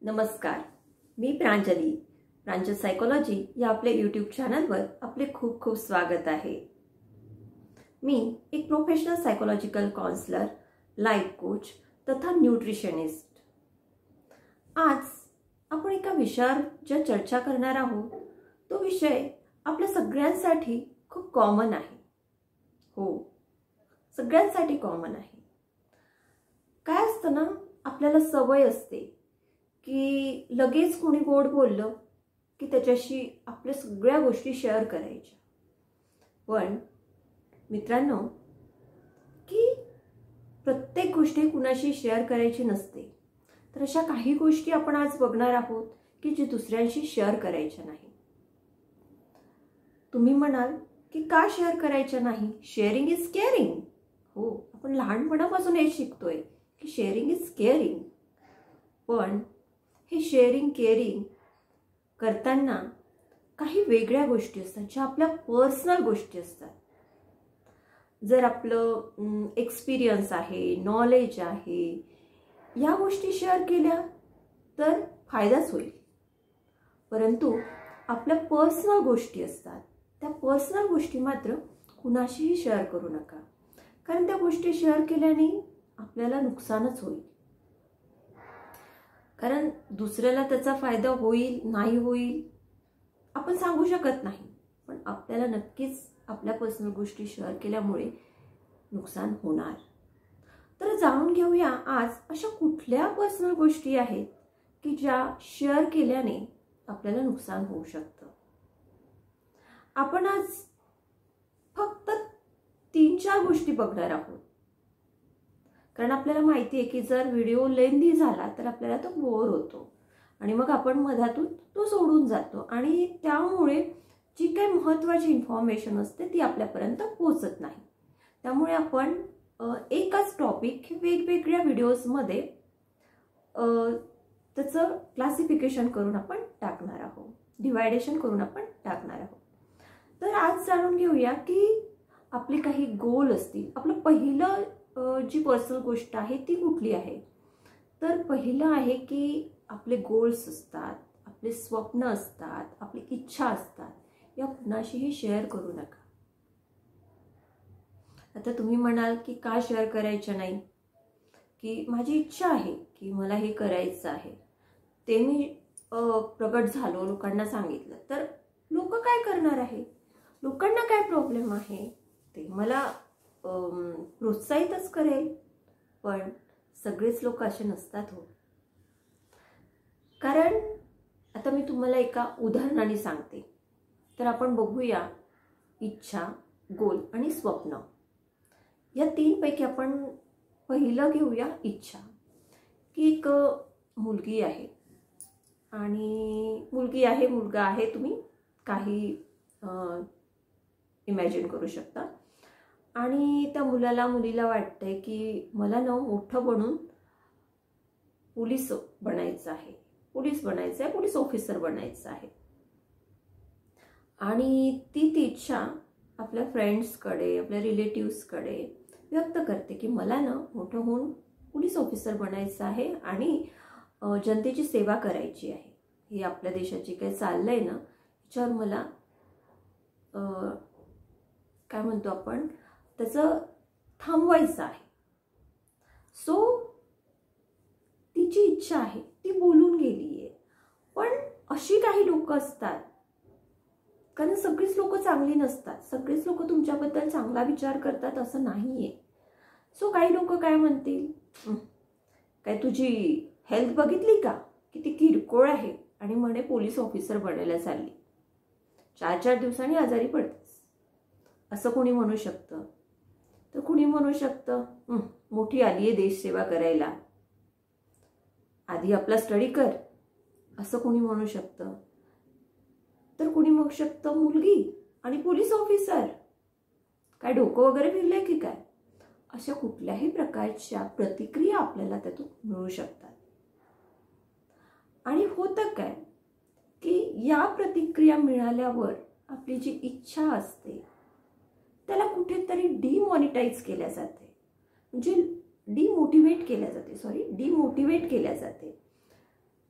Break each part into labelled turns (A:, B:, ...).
A: नमस्कार, मी प्रांजली. प्रांजल सायकोलॉजी या आपल्या यूट्यूब चॅनलवर आपले खूप खूप स्वागत आहे. मी एक professional psychological counsellor, life coach तथा न्यूट्रिशनिस्ट. आज आपण एका विषयावर ज्या चर्चा करणार आहोत तो विषय आपल्या सगळ्यांसाठी खूप कॉमन आहे. हो, सगळ्यांसाठी कॉमन आहे. काय असतं ना, आपल्याला सवय असते की लगेच कोणी गोड बोललं की त्याच्याशी आपल्या सगळ्या गोष्टी शेअर करायच्या. पण मित्रांनो, की प्रत्येक गोष्टी कुणाशी शेअर करायची नसते. तर अशा काही गोष्टी आपण आज बघणार आहोत की जी दुसऱ्यांशी शेअर करायच्या नाही. तुम्ही म्हणाल की का शेअर करायच्या नाही? Sharing is caring. हो, आपण लहानपणापासून हे शिकतोय की शेअरिंग इज केअरिंग. पण हे शेअरिंग केअरिंग करताना काही वेगळ्या गोष्टी असतात ज्या आपल्या पर्सनल गोष्टी असतात. जर आपलं एक्सपिरियन्स आहे, नॉलेज आहे, या गोष्टी शेअर केल्या तर फायदाच होईल. परंतु आपल्या पर्सनल गोष्टी असतात, त्या पर्सनल गोष्टी मात्र कुणाशीही शेअर करू नका. कारण त्या गोष्टी शेअर केल्याने आपल्याला नुकसानच होईल. कारण दुसऱ्याला त्याचा फायदा होईल नाही होईल आपण सांगू शकत नाही. पण आपल्याला नक्कीच आपल्या पर्सनल गोष्टी शेअर केल्यामुळे नुकसान होणार. तर जाणून घेऊया आज अशा कुठल्या पर्सनल गोष्टी आहेत की ज्या शेअर केल्याने आपल्याला नुकसान होऊ शकतं. आपण आज फक्त 3-4 गोष्टी बघणार आहोत. कारण आपल्याला माहिती आहे की जर व्हिडिओ लेंदी झाला तर आपल्याला तो बोर होतो आणि मग आपण मधातून तो सोडून जातो आणि त्यामुळे जी काही महत्त्वाची इन्फॉर्मेशन असते ती आपल्यापर्यंत पोहोचत नाही. त्यामुळे आपण एकच टॉपिक वेगवेगळ्या व्हिडिओजमध्ये त्याचं क्लासिफिकेशन करून आपण टाकणार आहोत, डिवायडेशन करून आपण टाकणार आहोत. तर आज जाणून घेऊया की आपली काही गोल असतील. आपलं पहिलं जी पर्सनल गोष्ट आहे ती कुठली आहे? तर पहिलं आहे की आपले गोल्स असतात, आपले स्वप्न असतात, आपली इच्छा असतात, या कुणाशीही शेअर करू नका. आता तुम्ही म्हणाल की का शेअर करायचं नाही? की माझी इच्छा आहे की मला हे करायचं आहे, ते मी प्रगट झालो, लोकांना सांगितलं तर लोक काय करणार आहे? लोकांना काय प्रॉब्लेम आहे? ते मला प्रोत्साहितच करेल. पण सगळेच लोक असे नसतात हो. कारण आता मी तुम्हाला एका उदाहरणाने सांगते. तर आपण बघूया इच्छा, गोल आणि स्वप्न या 3 पैकी आपण पहिलं घेऊया इच्छा. की एक मुलगी आहे आणि मुलगी आहे, मुलगा आहे, तुम्ही काही इमॅजिन करू शकता. आणि त्या मुलीला वाटतंय की मला ना मोठं बनून पोलीस बनायचं आहे, पोलीस ऑफिसर बनायचं आहे. आणि ती इच्छा आपल्या फ्रेंड्सकडे, आपल्या रिलेटिव्सकडे व्यक्त करते की मला ना मोठं होऊन पोलीस ऑफिसर बनायचं आहे आणि जनतेची सेवा करायची आहे. हे आपल्या देशाची काही चाललंय ना, त्याच्यावर मला काय म्हणतो आपण, त्याचं थांबवायचं आहे. सो तिची इच्छा आहे, ती बोलून गेली आहे. पण अशी काही लोक असतात, कारण सगळीच लोक चांगली नसतात, सगळीच लोक तुमच्याबद्दल चांगला विचार करतात असं नाहीये. सो काही लोक काय म्हणतील, काय तुझी हेल्थ बघितली का, किती किरकोळ आहे आणि म्हणे पोलीस ऑफिसर बनायला चालली, 4-4 दिवसांनी आजारी पडतेस, असं कोणी म्हणू शकतं. तर कुणी म्हणू शकतं मोठी आली आहे देश सेवा करायला, आधी आपला स्टडी कर, असं कोणी म्हणू शकतं. तर कुणी म्हणू शकतं मुलगी आणि पोलीस ऑफिसर, काय डोकं वगैरे फिरलंय की काय? अशा कुठल्याही प्रकारच्या प्रतिक्रिया आपल्याला त्यातून मिळू शकतात. आणि होतं काय की या प्रतिक्रिया मिळाल्यावर आपली जी इच्छा असते त्याला कुठेतरी डिमॉनिटाईज केल्या जाते, म्हणजे डिमोटिवेट केल्या जाते.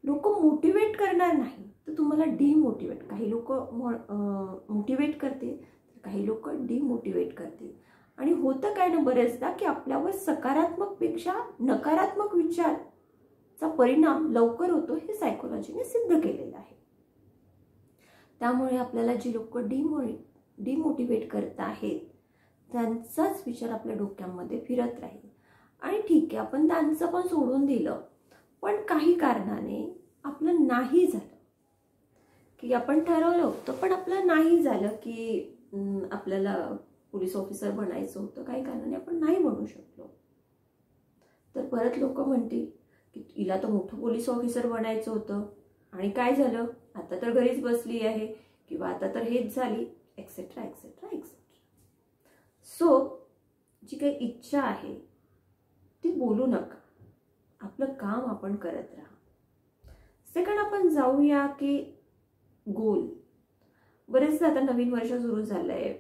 A: लोक मोटिवेट करणार नाही तर तुम्हाला डिमोटिवेट, काही लोक मोटिवेट करते तर काही लोक डिमोटिवेट करते. आणि होतं काय ना बरेचदा की आपल्यावर सकारात्मकपेक्षा नकारात्मक विचारचा परिणाम लवकर होतो, हे सायकोलॉजीने सिद्ध केलेलं आहे. त्यामुळे आपल्याला जी लोक डिमोटिवेट करत आहेत त्यांचाच विचार आपल्या डोक्यामध्ये फिरत राहील. आणि ठीक आहे, आपण त्यांचं पण सोडून दिलं, पण काही कारणाने आपलं नाही झालं, की आपण ठरवलं होतं पण आपलं नाही झालं, की आपल्याला पोलीस ऑफिसर बनायचं होतं, काही कारणाने आपण नाही बनू शकलो, तर परत लोक म्हणतील की हिला तर मोठं पोलीस ऑफिसर बनायचं होतं आणि काय झालं, आता तर घरीच बसली आहे, किंवा आता तर हेच झाली, एक्सेट्रा एक्सेट्रा एक्सेट्रा. सो जी काही इच्छा आहे ती बोलू नका, आपलं काम आपण करत राहा. सेकंड, आपण जाऊया की गोल. बरेचदा आता नवीन वर्ष सुरू झालंय,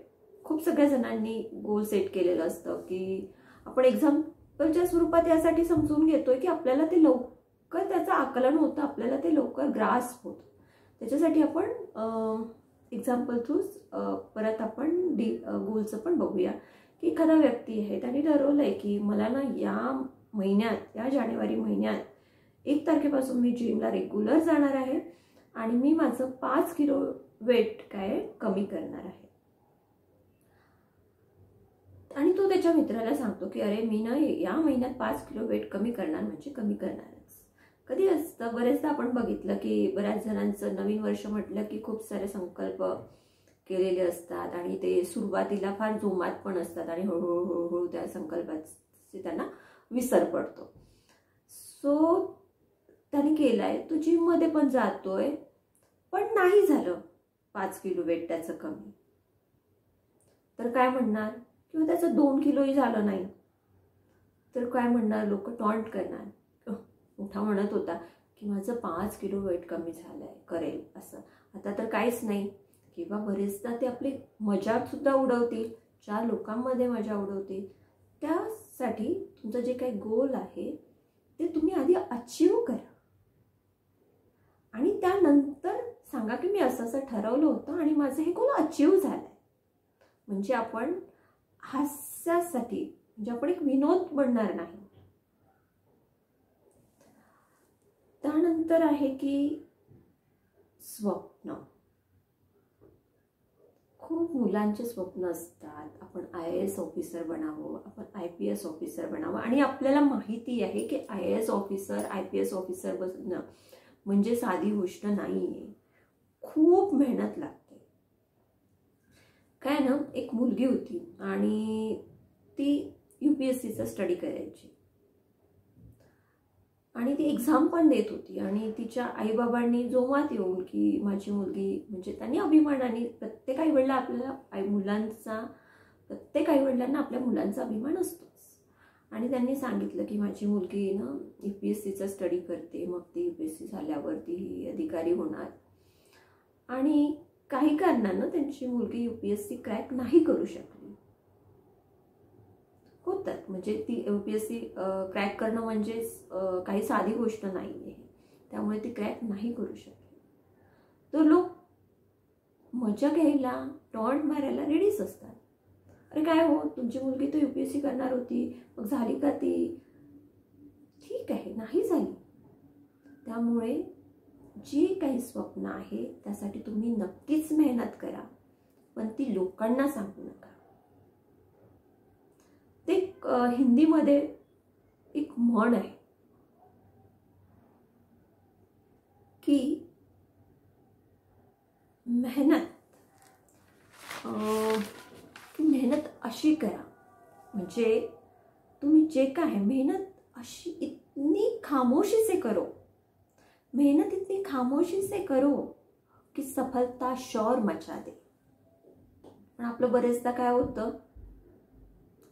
A: खूप सगळ्या जणांनी गोल सेट केलेलं असतं, की आपण एक्झाम्पलच्या स्वरूपात यासाठी समजून घेतोय की आपल्याला ते लवकर त्याचं आकलन होतं, आपल्याला ते लवकर ग्रास्प होतं. त्याच्यासाठी आपण एक्झाम्पल थ्रू परत आपण गोलचं पण बघूया. की एखादा व्यक्ती आहे, त्याने ठरवलंय की मला ना या महिन्यात, या जानेवारी महिन्यात 1 तारखेपासून मी जिमला रेग्युलर जाणार आहे आणि मी माझं 5 किलो वेट कमी करणार आहे. आणि तो त्याच्या मित्राला सांगतो की अरे मी ना या महिन्यात 5 किलो वेट कमी करणार, म्हणजे कमी करणारच. कधी असतं, बरेचदा आपण बघितलं की बऱ्याच जणांचं नवीन वर्ष म्हटलं की खूप सारे संकल्प केलेले असतात आणि ते सुरुवातीला फार जोमात पण असतात आणि हळूहळू त्या संकल्पाचे त्यांना विसर पडतो. सो त्याने केलाय, तो जिम मध्ये पण जातोय पण नाही झालं 5 किलो वेट त्याचं कमी, तर काय म्हणणार, किंवा त्याचं 2 किलोही झालं नाही तर काय म्हणणार, लोक टॉन्ट करणार. मोठा म्हणत होता की माझं 5 किलो वेट कमी झालंय, करेल असं, आता तर काहीच नाही. किंवा बरेचदा ते आपली मजाक सुद्धा उडवतील, 4 लोकांमध्ये मजा उडवतील. त्यासाठी तुमचं जे काही गोल आहे ते तुम्ही आधी अचीव करा आणि त्यानंतर सांगा की मी असं असं ठरवलं होतं आणि माझं हे गोल अचीव झालंय. म्हणजे आपण हास्यासाठी, म्हणजे आपण एक विनोद बनणार नाही. त्यानंतर आहे की स्वप्न. खूप मुलांचे स्वप्न असतात, आपण IAS ऑफिसर बनावं, आपण IPS ऑफिसर बनावं. आणि आपल्याला माहिती आहे की IAS ऑफिसर, IPS ऑफिसर बनणं म्हणजे साधी गोष्ट नाहीये, खूप मेहनत लागते. काय ना, एक मुलगी होती आणि ती UPSCचा स्टडी करायची आणि ती एक्झाम पण देत होती आणि तिच्या आईबाबांनी जोमात येऊन की माझी मुलगी, म्हणजे त्यांनी अभिमानाने, प्रत्येक आईवडिला आपल्याला प्रत्येक आईवडिलांना आपल्या मुलांचा अभिमान असतोच. आणि त्यांनी सांगितलं की माझी मुलगी ना UPSCचा स्टडी करते, मग ती UPSC झाल्यावरती ही अधिकारी होणार. आणि काही कारणानं त्यांची मुलगी UPSC क्रॅक नाही करू शकली. होतात, म्हणजे ती UPSC क्रॅक करणं म्हणजे काही साधी गोष्ट नाही आहे, त्यामुळे ती क्रॅक नाही करू शकली. तर लोक मजा घ्यायला, टॉन्ट मारायला रेडीच असतात. अरे काय हो, तुमची मुलगी तर UPSC करणार होती, मग झाली का ती? ठीक आहे, नाही झाली. त्यामुळे जी काही स्वप्न आहे त्यासाठी तुम्ही नक्कीच मेहनत करा, पण ती लोकांना सांगू नका. ते हिंदीमध्ये एक म्हण आहे की मेहनत अशी करा, म्हणजे तुम्ही जे काय मेहनत अशी इतनी खामोशी से करो, मेहनत इतनी खामोशी से करो की सफलता शोर मचा दे. पण आपलं बरेचदा काय होतं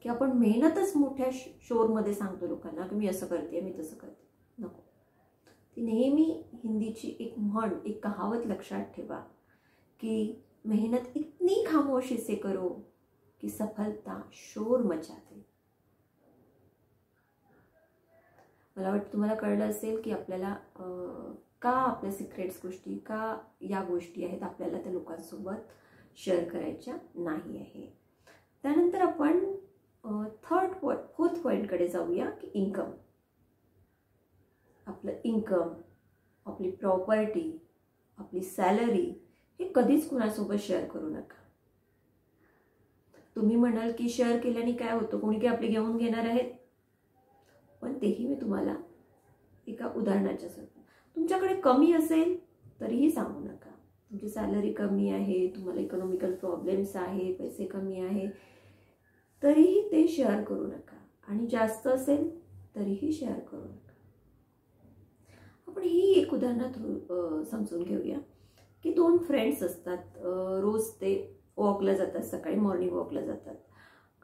A: की आपण मेहनतच मोठ्या शोरमध्ये सांगतो लोकांना की मी असं करते, मी तसं करते. नको. ती नेहमी हिंदीची एक म्हण, एक कहावत लक्षात ठेवा की मेहनत इतनी खामोशी से करो की सफलता शोर मचाते. मला वाटतं तुम्हाला कळलं असेल की आपल्याला का आपल्या सिक्रेट्स गोष्टी, का या गोष्टी आहेत आपल्याला त्या लोकांसोबत शेअर करायच्या नाही आहे. त्यानंतर आपण फोर्थ पॉईंटकडे जाऊया की इन्कम. आपलं इन्कम, आपली प्रॉपर्टी, आपली सॅलरी हे कधीच कुणासोबत शेअर करू नका. तुम्ही म्हणाल की शेअर केल्याने काय होतं, कोणी काय आपली घेऊन घेणार आहेत, पण तेही मी तुम्हाला एका उदाहरणाच्या सांगते. तुमच्याकडे कमी असेल तरीही सांगू नका. तुमची सॅलरी कमी आहे, तुम्हाला इकॉनॉमिकल प्रॉब्लेम्स आहे, पैसे कमी आहे, तरीही ते शेअर करू नका. आणि जास्त असेल तरीही शेअर करू नका. आपण ही एक उदाहरणात समजून घेऊया की 2 फ्रेंड्स असतात. रोज ते वॉकला जातात, सकाळी मॉर्निंग वॉकला जातात.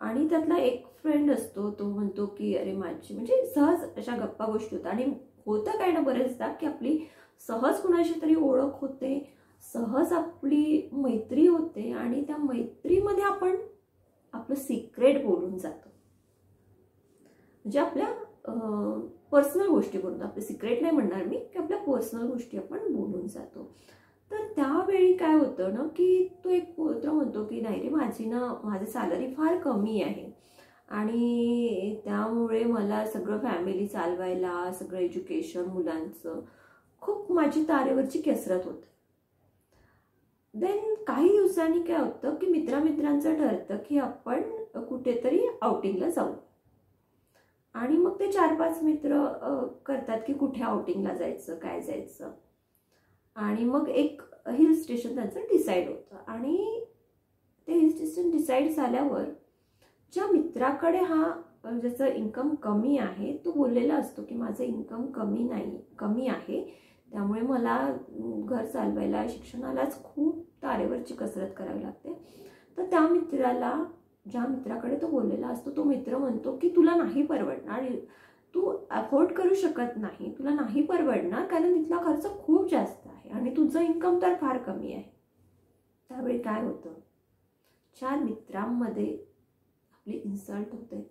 A: आणि त्यातला एक फ्रेंड असतो, तो म्हणतो की अरे माझी, म्हणजे सहज अशा गप्पा गोष्टी होतात. आणि होतं काय ना बरेचदा की आपली सहज कुणाशी तरी ओळख होते, सहज आपली मैत्री होते आणि त्या मैत्रीमध्ये आपण आपलं सिक्रेट बोलून जातो. म्हणजे आपल्या पर्सनल गोष्टी बोलतो. आपले सिक्रेट नाही म्हणणार मी, की आपल्या पर्सनल गोष्टी आपण बोलून जातो. तर त्यावेळी काय होतं ना की तो एक मित्र म्हणतो की नाही रे, माझी सॅलरी फार कमी आहे आणि त्यामुळे मला सगळं फॅमिली चालवायला, सगळं एज्युकेशन मुलांचं खूप माझी तारेवरची कसरत होते. देन काही दिवसांनी काय होतं की मित्रांचं ठरतं की आपण कुठेतरी आउटिंगला जाऊ. आणि मग ते 4-5 मित्र करतात की कुठे आउटिंगला जायचं, काय जायचं. आणि मग एक हिल स्टेशन त्यांचं डिसाईड होतं. आणि ते हिल स्टेशन डिसाईड झाल्यावर ज्या मित्राकडे ज्याचं इन्कम कमी आहे तो बोललेला असतो की माझं इन्कम कमी आहे, त्यामुळे मला घर चालवायला, शिक्षणालाच खूप तारेवरची कसरत करावी लागते. तर त्या मित्राला, ज्या मित्राकडे तो बोललेला असतो, तो मित्र म्हणतो की तुला नाही परवडणार, तू अफोर्ड करू शकत नाही, तुला नाही परवडणार, कारण तिथला खर्च खूप जास्त आहे आणि तुझं इन्कम तर फार कमी आहे. त्यावेळी काय होतं, 4 मित्रांमध्ये आपली इन्सल्ट होते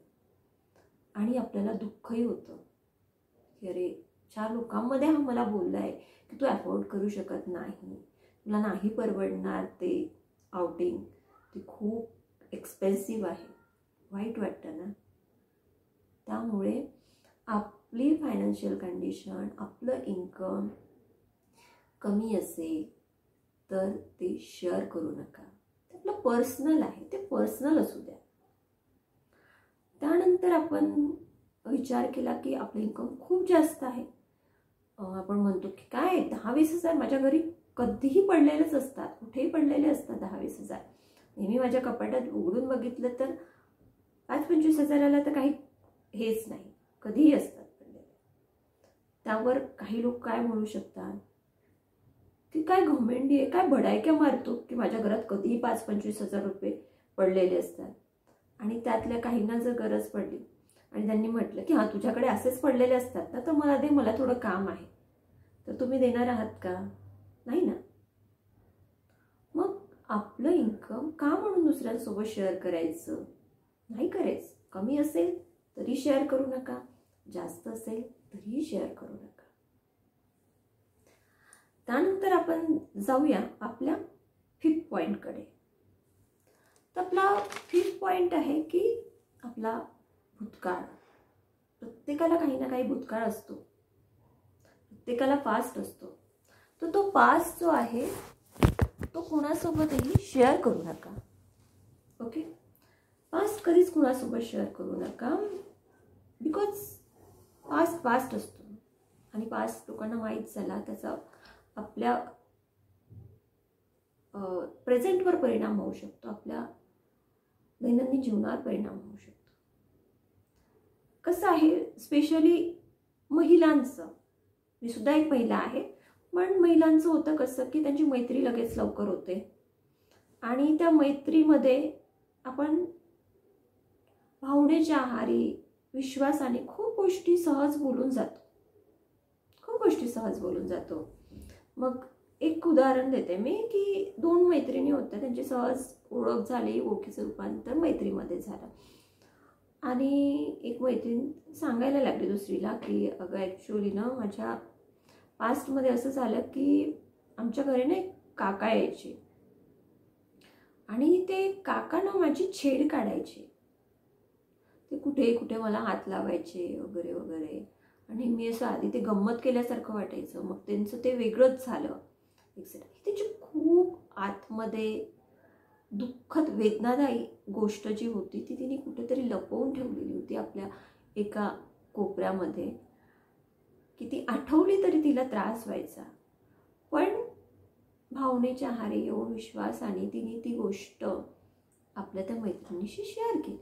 A: आणि आपल्याला दुःखही होतं की अरे 4 लोकांमध्ये हा मला बोललाय की तू अफोर्ड करू शकत नाही, तुला नाही परवडणार ते आउटिंग, ती खूप एक्सपेन्सिव्ह आहे. वाईट वाटतं ना. त्यामुळे आपली फायनान्शियल कंडिशन, आपलं इन्कम कमी असेल तर ते शेअर करू नका. ते आपलं पर्सनल आहे, ते पर्सनल असू द्या. त्यानंतर आपण विचार केला की आपलं इन्कम खूप जास्त आहे. आपण म्हणतो की काय 10-20 हजार माझ्या घरी कधीही पडलेलेच असतात, कुठेही पडलेले असतात 10-20 हजार. नेहमी माझ्या कपाटात उघडून बघितलं तर 5-25 हजाराला तर काही हेच नाही, कधीही असतात पडलेले. त्यावर काही लोक काय म्हणू शकतात की काय घमेंडी आहे, काय बडायक्या मारतो की माझ्या घरात कधीही 5-25 हजार रुपये पडलेले असतात. आणि त्यातल्या काहींना जर गरज पडली आणि त्यांनी म्हटलं की हां तुझ्याकडे असेच पडलेले असतात ना, तर मला दे, मला थोडं काम आहे, तर तुम्ही देणार आहात का? नाही ना. मग आपलं इन्कम का म्हणून दुसऱ्यांसोबत शेअर करायचं? नाही करायचं. कमी असेल तरी शेअर करू नका, जास्त असेल तरीही शेअर करू नका. त्यानंतर आपण जाऊया आपल्या 5th पॉईंटकडे. तर आपला 5th पॉईंट आहे की आपला भूतकाळ. प्रत्येकाला काही ना काही भूतकाळ असतो, प्रत्येकाला पास्ट असतो. तर तो पास्ट जो आहे तो कोणासोबतही शेअर करू नका. ओके, पास्ट कधीच कुणासोबत शेअर करू नका, बिकॉज पास्ट असतो आणि पास्ट लोकांना माहीत झाला त्याचा आपल्या प्रेझेंटवर परिणाम होऊ शकतो, आपल्या दैनंदिन जीवनावर परिणाम होऊ शकतो. कसं आहे, स्पेशली महिलांचं, मी सुद्धा एक महिला आहे, पण महिलांचं होतं कसं की त्यांची मैत्री लगेच लवकर होते आणि त्या मैत्रीमध्ये आपण भावनेच्या आहारी, विश्वासाने खूप गोष्टी सहज बोलून जातो. मग एक उदाहरण देते मी की 2 मैत्रिणी होत्या, त्यांची सहज ओळख झाली, ओळखीचं रूपांतर मैत्रीमध्ये झालं. आणि एक मैत्रीण सांगायला लागली दुसरीला की अगं ॲक्च्युअली ना माझ्या पास्टमध्ये असं झालं की आमच्या घरी ना एक काका यायचे आणि ते काका ना माझी छेड काढायचे. ते कुठे कुठे मला हात लावायचे वगैरे वगैरे, आणि मी असं आधी ते गंमत केल्यासारखं वाटायचं. मग त्यांचं ते वेगळंच झालं एक्सेट्रा. त्याची खूप आतमध्ये दुःखद वेदनादायी गोष्ट जी होती ती तिने कुठेतरी लपवून ठेवलेली होती आपल्या एका कोपऱ्यामध्ये, की ती आठवली तरी तिला त्रास व्हायचा. पण भावनेच्या आहारी येऊन विश्वासाने तिने ती गोष्ट आपल्या त्या मैत्रिणीशी शेअर केली.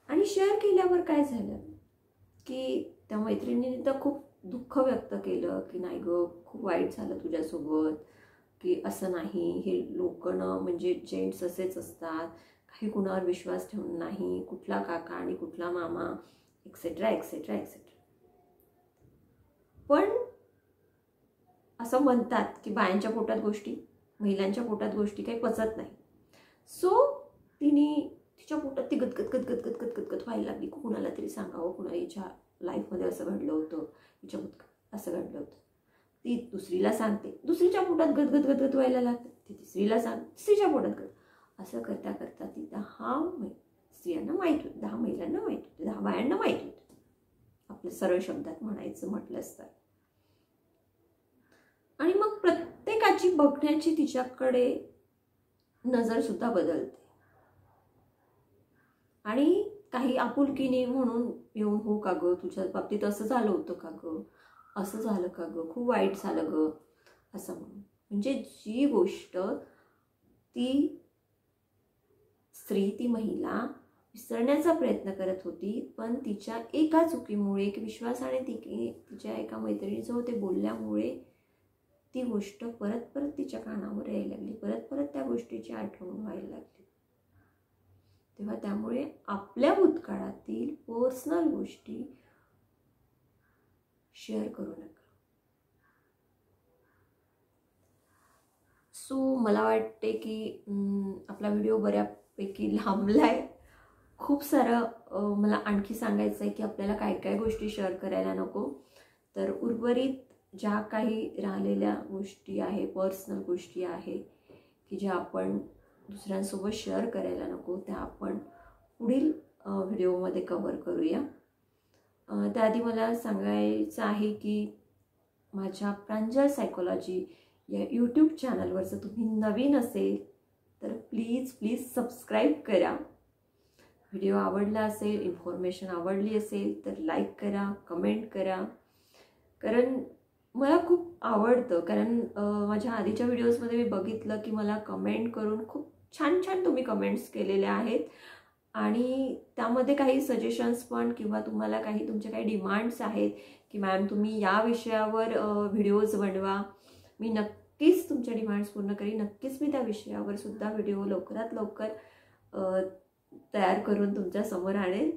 A: आणि शेअर केल्यावर काय झालं की त्या मैत्रिणीने तर खूप दुःख व्यक्त केलं की नाही गं, खूप वाईट झालं तुझ्यासोबत, की असं नाही, हे लोकं म्हणजे जेंट्स असेच असतात, काही कुणावर विश्वास ठेवून नाही, कुठला काका आणि कुठला मामा एक्सेट्रा एक्सेट्रा एक्सेट्रा. पण असं म्हणतात की बायांच्या पोटात गोष्टी, महिलांच्या पोटात गोष्टी काही पचत नाही. सो तिच्या पोटात ती गदगद गदगद गदगद गदगद व्हायला लागली. कुणाला तरी सांगावं, कुणा हिच्या लाईफमध्ये असं घडलं होतं, हिच्या पोटात असं घडलं होतं. ती दुसरीला सांगते, दुसरीच्या पोटात गदगद गदगद व्हायला लागते, ती तिसरीला सांगते, तिसरीच्या पोटात गद. असं करता करता ती 10 स्त्रियांना माहीत होती, 10 महिलांना माहीत होती, 10 बायांना माहीत होती, आपल्या सरळ शब्दात म्हणायचं म्हटलंच तर. आणि मग प्रत्येकाची बघण्याची तिच्याकडे नजर सुद्धा बदलते. आणि काही आपुलकीने म्हणून येऊन, हो का गं, तुझ्या बाबतीत असं झालं होतं का गं, असं झालं का गं, खूप वाईट झालं गं, असं म्हणून. म्हणजे जी गोष्ट ती स्त्री, ती महिला विसरण्याचा प्रयत्न करत होती, पण तिच्या एका चुकीमुळे, एक विश्वासाने तिच्या एका मैत्रिणीजवळ ते बोलल्यामुळे ती गोष्ट परत परत तिच्या कानावर यायला लागली, परत परत त्या गोष्टीची आठवण व्हायला लागली. तेव्हा त्यामुळे आपल्या भूतकाळातील पर्सनल गोष्टी शेअर करू नका. सो मला वाटते की आपला व्हिडिओ बऱ्यापैकी लांबलाय. खूप सारं मला आणखी सांगायचं आहे की आपल्याला काय काय गोष्टी शेअर करायला नको. तर उर्वरित ज्या काही राहिलेल्या गोष्टी आहे, पर्सनल गोष्टी आहे की ज्या आपण दुसऱ्यांसोबत शेअर करायला नको, त्या आपण पुढील व्हिडिओमध्ये कव्हर करूया. त्याआधी मला सांगायचं आहे की माझ्या प्रांजल सायकोलॉजी या यूट्यूब चॅनलवर जर तुम्ही नवीन असेल तर प्लीज सबस्क्राईब करा. व्हिडिओ आवडला असेल, इन्फॉर्मेशन आवडली असेल तर लाईक करा, कमेंट करा. कारण मला खूप आवडतं, कारण माझ्या आधीच्या व्हिडिओजमध्ये मी बघितलं की मला कमेंट करून खूप छान छान तुम्ही कमेंट्स केलेल्या आहेत, आणि त्यामध्ये काही सजेशन्स पण, किंवा तुम्हाला काही तुमचे काही डिमांड्स आहेत की मॅम तुम्ही या विषयावर व्हिडिओज बनवा. मी नक्कीच तुमच्या डिमांड्स पूर्ण करीन. नक्कीच मी त्या विषयावर सुद्धा व्हिडिओ लवकरात लवकर तयार करून तुमच्या समोर आणेल.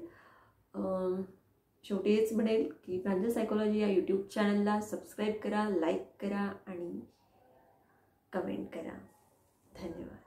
A: शेवटी हेच म्हणेल की प्रांजल सायकोलॉजी या यूट्यूब चॅनलला सबस्क्राईब करा, लाईक करा आणि कमेंट करा. धन्यवाद.